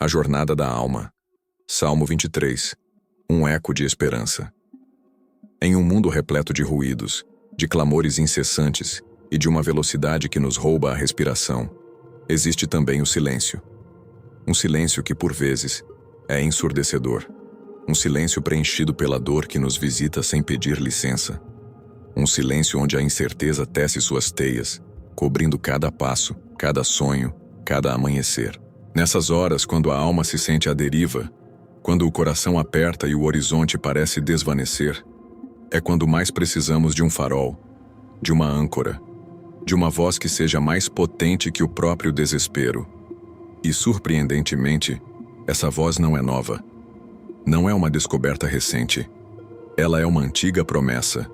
A jornada da alma. Salmo 23. Um eco de esperança. Em um mundo repleto de ruídos, de clamores incessantes e de uma velocidade que nos rouba a respiração, existe também o silêncio. Um silêncio que, por vezes, é ensurdecedor. Um silêncio preenchido pela dor que nos visita sem pedir licença. Um silêncio onde a incerteza tece suas teias, cobrindo cada passo, cada sonho, cada amanhecer. Nessas horas, quando a alma se sente à deriva, quando o coração aperta e o horizonte parece desvanecer, é quando mais precisamos de um farol, de uma âncora, de uma voz que seja mais potente que o próprio desespero. E, surpreendentemente, essa voz não é nova. Não é uma descoberta recente. Ela é uma antiga promessa.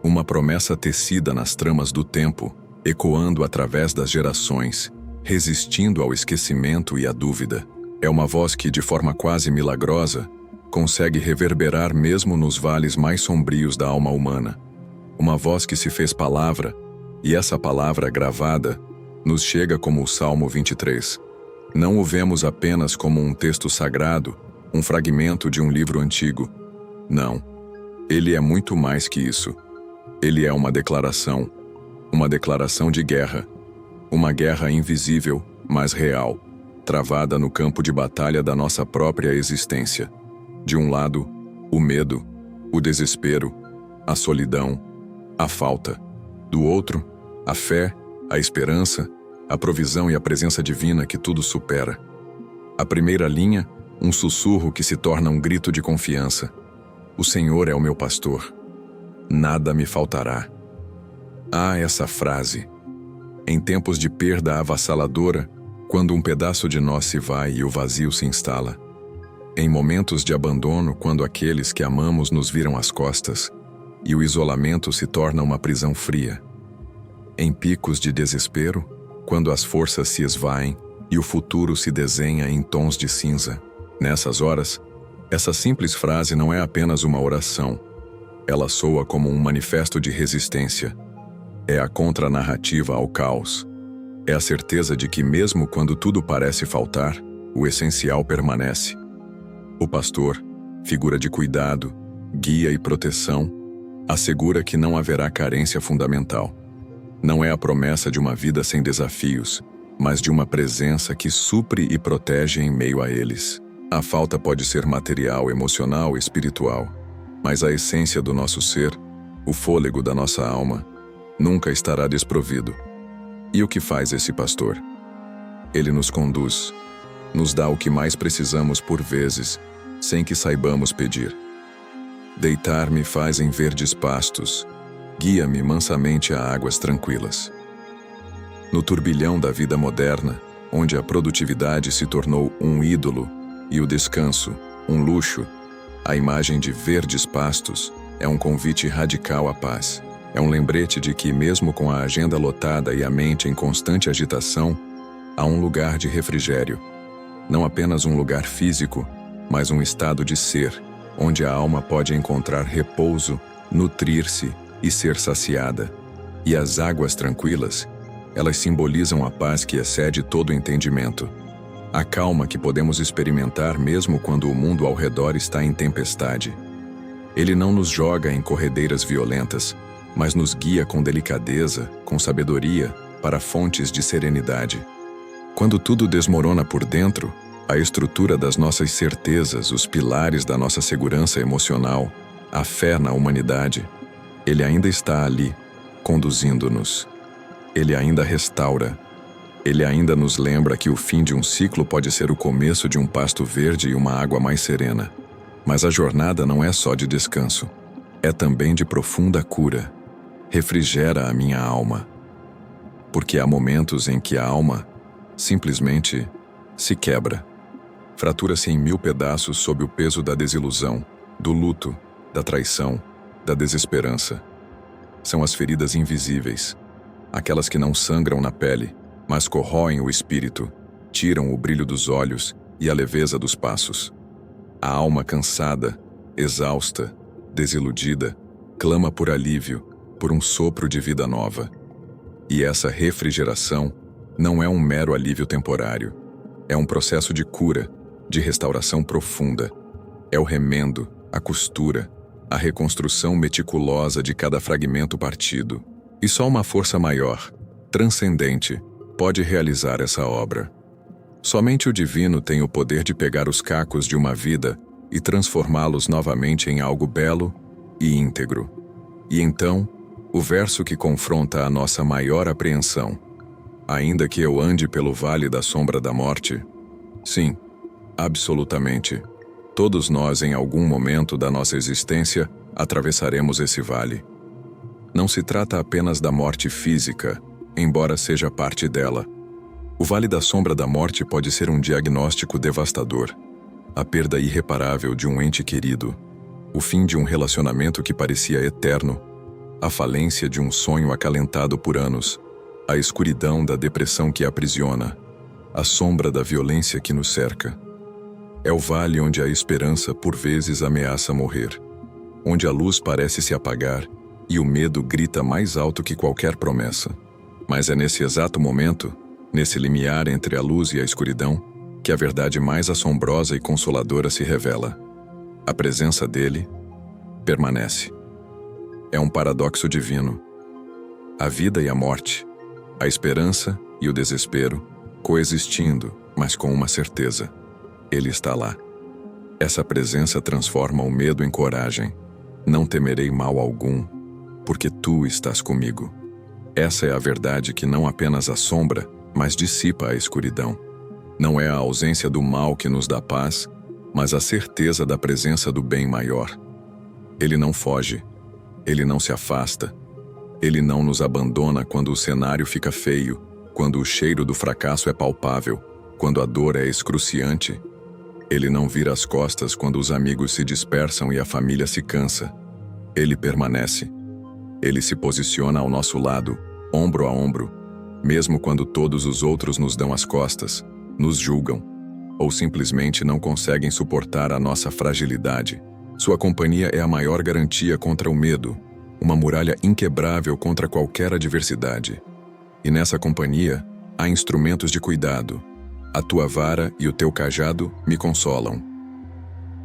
Uma promessa tecida nas tramas do tempo, ecoando através das gerações, resistindo ao esquecimento e à dúvida. É uma voz que, de forma quase milagrosa, consegue reverberar mesmo nos vales mais sombrios da alma humana. Uma voz que se fez palavra, e essa palavra gravada nos chega como o Salmo 23. Não o vemos apenas como um texto sagrado, um fragmento de um livro antigo. Não. Ele é muito mais que isso. Ele é uma declaração de guerra. Uma guerra invisível, mas real, travada no campo de batalha da nossa própria existência. De um lado, o medo, o desespero, a solidão, a falta. Do outro, a fé, a esperança, a provisão e a presença divina que tudo supera. A primeira linha, um sussurro que se torna um grito de confiança. O Senhor é o meu pastor. Nada me faltará. Ah, essa frase. Em tempos de perda avassaladora, quando um pedaço de nós se vai e o vazio se instala. Em momentos de abandono, quando aqueles que amamos nos viram as costas e o isolamento se torna uma prisão fria. Em picos de desespero, quando as forças se esvaem e o futuro se desenha em tons de cinza. Nessas horas, essa simples frase não é apenas uma oração. Ela soa como um manifesto de resistência. É a contranarrativa ao caos. É a certeza de que mesmo quando tudo parece faltar, o essencial permanece. O pastor, figura de cuidado, guia e proteção, assegura que não haverá carência fundamental. Não é a promessa de uma vida sem desafios, mas de uma presença que supre e protege em meio a eles. A falta pode ser material, emocional, espiritual, mas a essência do nosso ser, o fôlego da nossa alma, nunca estará desprovido. E o que faz esse pastor? Ele nos conduz, nos dá o que mais precisamos por vezes, sem que saibamos pedir. Deitar-me faz em verdes pastos, guia-me mansamente a águas tranquilas. No turbilhão da vida moderna, onde a produtividade se tornou um ídolo e o descanso, um luxo, a imagem de verdes pastos é um convite radical à paz. É um lembrete de que, mesmo com a agenda lotada e a mente em constante agitação, há um lugar de refrigério. Não apenas um lugar físico, mas um estado de ser, onde a alma pode encontrar repouso, nutrir-se e ser saciada. E as águas tranquilas, elas simbolizam a paz que excede todo entendimento. A calma que podemos experimentar mesmo quando o mundo ao redor está em tempestade. Ele não nos joga em corredeiras violentas, mas nos guia com delicadeza, com sabedoria, para fontes de serenidade. Quando tudo desmorona por dentro, a estrutura das nossas certezas, os pilares da nossa segurança emocional, a fé na humanidade, ele ainda está ali, conduzindo-nos. Ele ainda restaura. Ele ainda nos lembra que o fim de um ciclo pode ser o começo de um pasto verde e uma água mais serena. Mas a jornada não é só de descanso. É também de profunda cura. Refrigera a minha alma. Porque há momentos em que a alma simplesmente se quebra. Fratura-se em 1000 pedaços sob o peso da desilusão, do luto, da traição, da desesperança. São as feridas invisíveis, aquelas que não sangram na pele, mas corroem o espírito, tiram o brilho dos olhos e a leveza dos passos. A alma cansada, exausta, desiludida, clama por alívio, por um sopro de vida nova. E essa refrigeração não é um mero alívio temporário. É um processo de cura, de restauração profunda. É o remendo, a costura, a reconstrução meticulosa de cada fragmento partido. E só uma força maior, transcendente, pode realizar essa obra. Somente o divino tem o poder de pegar os cacos de uma vida e transformá-los novamente em algo belo e íntegro. E então, o verso que confronta a nossa maior apreensão: ainda que eu ande pelo vale da sombra da morte. Sim, absolutamente. Todos nós, em algum momento da nossa existência, atravessaremos esse vale. Não se trata apenas da morte física, embora seja parte dela. O vale da sombra da morte pode ser um diagnóstico devastador. A perda irreparável de um ente querido, o fim de um relacionamento que parecia eterno, a falência de um sonho acalentado por anos, a escuridão da depressão que aprisiona, a sombra da violência que nos cerca. É o vale onde a esperança por vezes ameaça morrer, onde a luz parece se apagar e o medo grita mais alto que qualquer promessa. Mas é nesse exato momento, nesse limiar entre a luz e a escuridão, que a verdade mais assombrosa e consoladora se revela. A presença dele permanece. É um paradoxo divino. A vida e a morte, a esperança e o desespero, coexistindo, mas com uma certeza: ele está lá. Essa presença transforma o medo em coragem. Não temerei mal algum, porque tu estás comigo. Essa é a verdade que não apenas assombra, mas dissipa a escuridão. Não é a ausência do mal que nos dá paz, mas a certeza da presença do bem maior. Ele não foge, ele não se afasta, ele não nos abandona quando o cenário fica feio, quando o cheiro do fracasso é palpável, quando a dor é excruciante. Ele não vira as costas quando os amigos se dispersam e a família se cansa. Ele permanece. Ele se posiciona ao nosso lado, ombro a ombro, mesmo quando todos os outros nos dão as costas, nos julgam, ou simplesmente não conseguem suportar a nossa fragilidade. Sua companhia é a maior garantia contra o medo, uma muralha inquebrável contra qualquer adversidade. E nessa companhia, há instrumentos de cuidado. A tua vara e o teu cajado me consolam.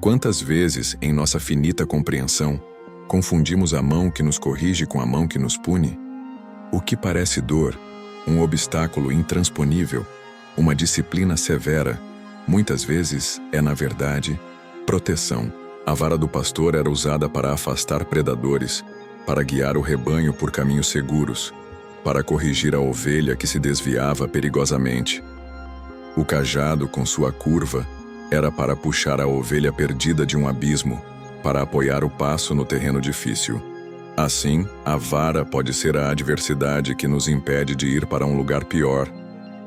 Quantas vezes, em nossa finita compreensão, confundimos a mão que nos corrige com a mão que nos pune? O que parece dor, um obstáculo intransponível, uma disciplina severa, muitas vezes é, na verdade, proteção. A vara do pastor era usada para afastar predadores, para guiar o rebanho por caminhos seguros, para corrigir a ovelha que se desviava perigosamente. O cajado, com sua curva, era para puxar a ovelha perdida de um abismo, para apoiar o passo no terreno difícil. Assim, a vara pode ser a adversidade que nos impede de ir para um lugar pior,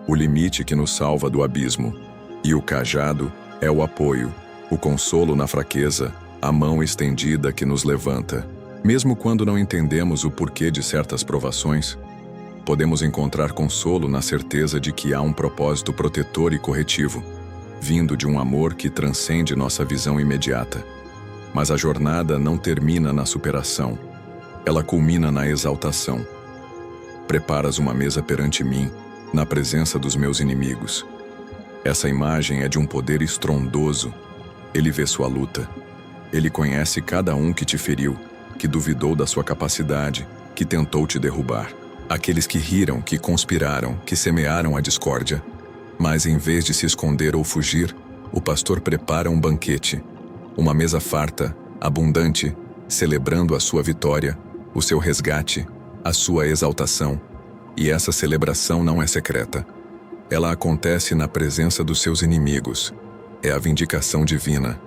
o limite que nos salva do abismo. E o cajado é o apoio, o consolo na fraqueza, a mão estendida que nos levanta. Mesmo quando não entendemos o porquê de certas provações, podemos encontrar consolo na certeza de que há um propósito protetor e corretivo, vindo de um amor que transcende nossa visão imediata. Mas a jornada não termina na superação, ela culmina na exaltação. Preparas uma mesa perante mim, na presença dos meus inimigos. Essa imagem é de um poder estrondoso. Ele vê sua luta. Ele conhece cada um que te feriu, que duvidou da sua capacidade, que tentou te derrubar. Aqueles que riram, que conspiraram, que semearam a discórdia. Mas em vez de se esconder ou fugir, o pastor prepara um banquete, uma mesa farta, abundante, celebrando a sua vitória, o seu resgate, a sua exaltação. E essa celebração não é secreta. Ela acontece na presença dos seus inimigos. É a vindicação divina.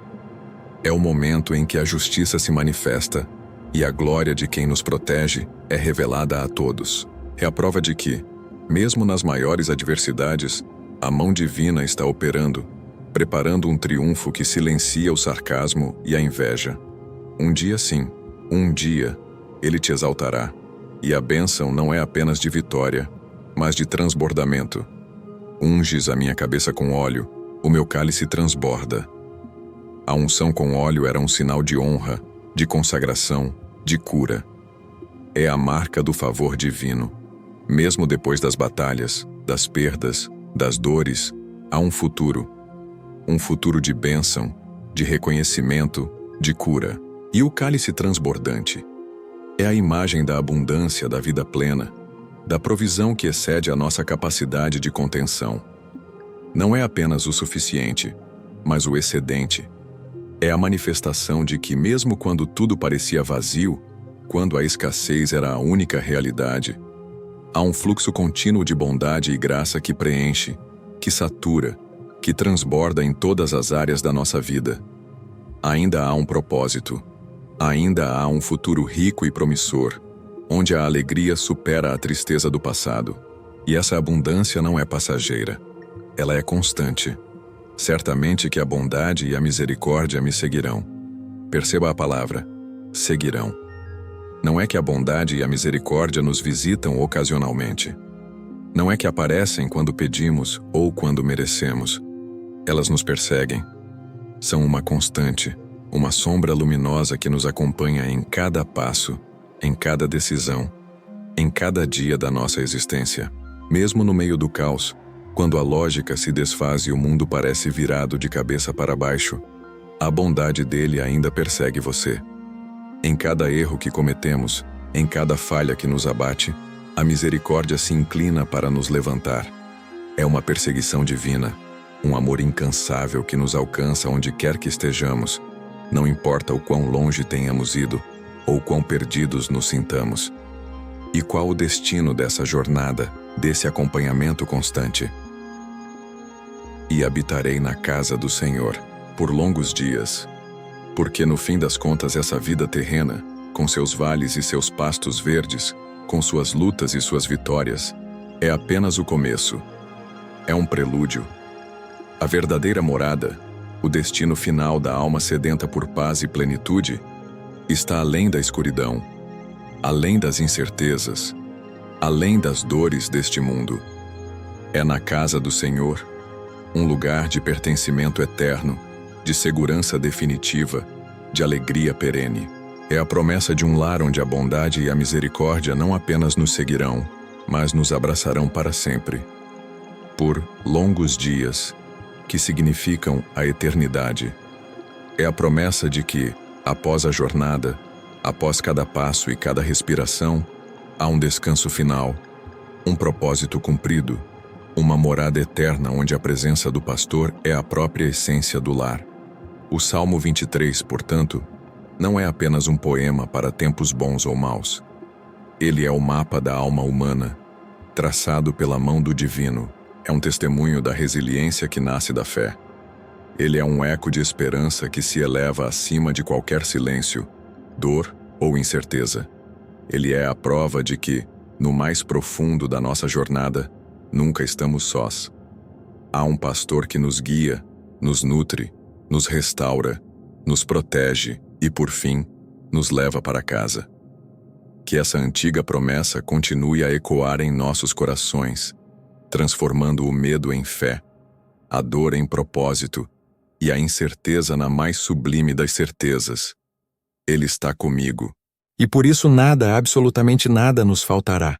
É o momento em que a justiça se manifesta e a glória de quem nos protege é revelada a todos. É a prova de que, mesmo nas maiores adversidades, a mão divina está operando, preparando um triunfo que silencia o sarcasmo e a inveja. Um dia sim, um dia, ele te exaltará. E a bênção não é apenas de vitória, mas de transbordamento. Unges a minha cabeça com óleo, o meu cálice transborda. A unção com óleo era um sinal de honra, de consagração, de cura. É a marca do favor divino. Mesmo depois das batalhas, das perdas, das dores, Há um futuro de bênção, de reconhecimento, de cura. E o cálice transbordante é a imagem da abundância da vida plena, da provisão que excede a nossa capacidade de contenção. Não é apenas o suficiente, mas o excedente. É a manifestação de que, mesmo quando tudo parecia vazio, quando a escassez era a única realidade, há um fluxo contínuo de bondade e graça que preenche, que satura, que transborda em todas as áreas da nossa vida. Ainda há um propósito. Ainda há um futuro rico e promissor, onde a alegria supera a tristeza do passado. E essa abundância não é passageira. Ela é constante. Certamente que a bondade e a misericórdia me seguirão. Perceba a palavra, seguirão. Não é que a bondade e a misericórdia nos visitam ocasionalmente. Não é que aparecem quando pedimos ou quando merecemos. Elas nos perseguem. São uma constante, uma sombra luminosa que nos acompanha em cada passo, em cada decisão, em cada dia da nossa existência. Mesmo no meio do caos, quando a lógica se desfaz e o mundo parece virado de cabeça para baixo, a bondade dele ainda persegue você. Em cada erro que cometemos, em cada falha que nos abate, a misericórdia se inclina para nos levantar. É uma perseguição divina, um amor incansável que nos alcança onde quer que estejamos, não importa o quão longe tenhamos ido ou quão perdidos nos sintamos. E qual o destino dessa jornada, desse acompanhamento constante? E habitarei na casa do Senhor por longos dias, porque no fim das contas essa vida terrena, com seus vales e seus pastos verdes, com suas lutas e suas vitórias, é apenas o começo. É um prelúdio. A verdadeira morada, o destino final da alma sedenta por paz e plenitude, está além da escuridão, além das incertezas, além das dores deste mundo. É na casa do Senhor, um lugar de pertencimento eterno, de segurança definitiva, de alegria perene. É a promessa de um lar onde a bondade e a misericórdia não apenas nos seguirão, mas nos abraçarão para sempre. Por longos dias, que significam a eternidade. É a promessa de que, após a jornada, após cada passo e cada respiração, há um descanso final, um propósito cumprido, uma morada eterna onde a presença do pastor é a própria essência do lar. O Salmo 23, portanto, não é apenas um poema para tempos bons ou maus. Ele é o mapa da alma humana, traçado pela mão do divino. É um testemunho da resiliência que nasce da fé. Ele é um eco de esperança que se eleva acima de qualquer silêncio, dor ou incerteza. Ele é a prova de que, no mais profundo da nossa jornada, nunca estamos sós. Há um pastor que nos guia, nos nutre, nos restaura, nos protege e, por fim, nos leva para casa. Que essa antiga promessa continue a ecoar em nossos corações, transformando o medo em fé, a dor em propósito e a incerteza na mais sublime das certezas. Ele está comigo. E por isso nada, absolutamente nada nos faltará.